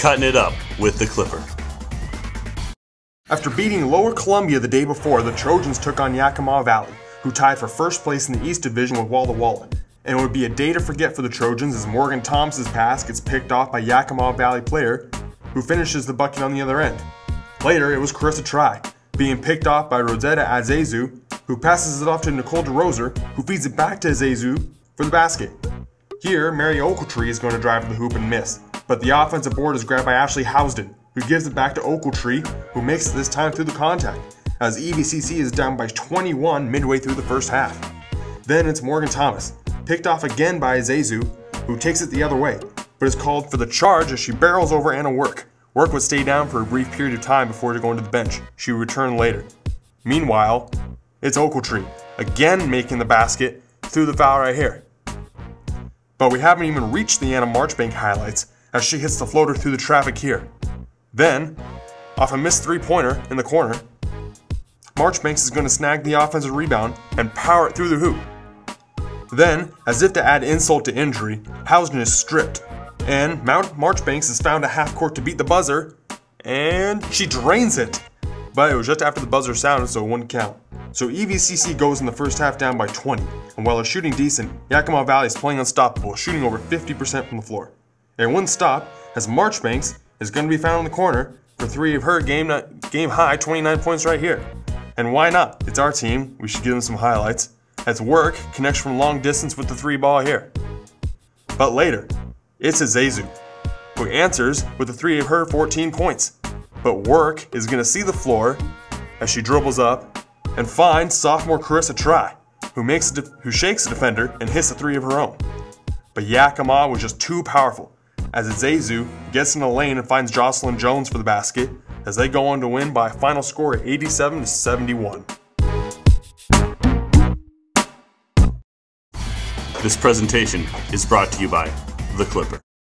cutting it up with the Clipper. After beating Lower Columbia the day before, the Trojans took on Yakima Valley, who tied for first place in the East Division with Walla Walla. And it would be a day to forget for the Trojans as Morgan Thomas's pass gets picked off by Yakima Valley player, who finishes the bucket on the other end. Later, it was Carissa Try, being picked off by Rosetta Azezu, who passes it off to Nicole DeRoser, who feeds it back to Azezu for the basket. Here, Mary Ochiltree is going to drive to the hoop and miss, but the offensive board is grabbed by Ashley Hovde, who gives it back to Ochiltree, who makes it this time through the contact, as EVCC is down by 21 midway through the first half. Then it's Morgan Thomas, picked off again by Azezu, who takes it the other way, but is called for the charge as she barrels over Anna Work. Work would stay down for a brief period of time before going to the bench. She would return later. Meanwhile, it's Ochiltree, again making the basket through the foul right here. But we haven't even reached the Anna Marchbank highlights as she hits the floater through the traffic here. Then, off a missed three-pointer in the corner, Marchbanks is going to snag the offensive rebound and power it through the hoop. Then, as if to add insult to injury, Housden is stripped, and Marchbanks is found at half court to beat the buzzer, and she drains it. But it was just after the buzzer sounded, so it wouldn't count. So EVCC goes in the first half down by 20, and while they're shooting decent, Yakima Valley is playing unstoppable, shooting over 50% from the floor. It wouldn't stop, as Marchbanks is going to be found in the corner for three of her game-high 29 points right here. And why not? It's our team. We should give them some highlights. As Work connects from long distance with the three ball here. But later, it's Azezu, who answers with a three of her 14 points. But Work is going to see the floor as she dribbles up and finds sophomore Carissa Try, who shakes the defender and hits a three of her own. But Yakima was just too powerful, as Azezu gets in the lane and finds Jocelyn Jones for the basket, as they go on to win by a final score of 87-71. This presentation is brought to you by The Clipper.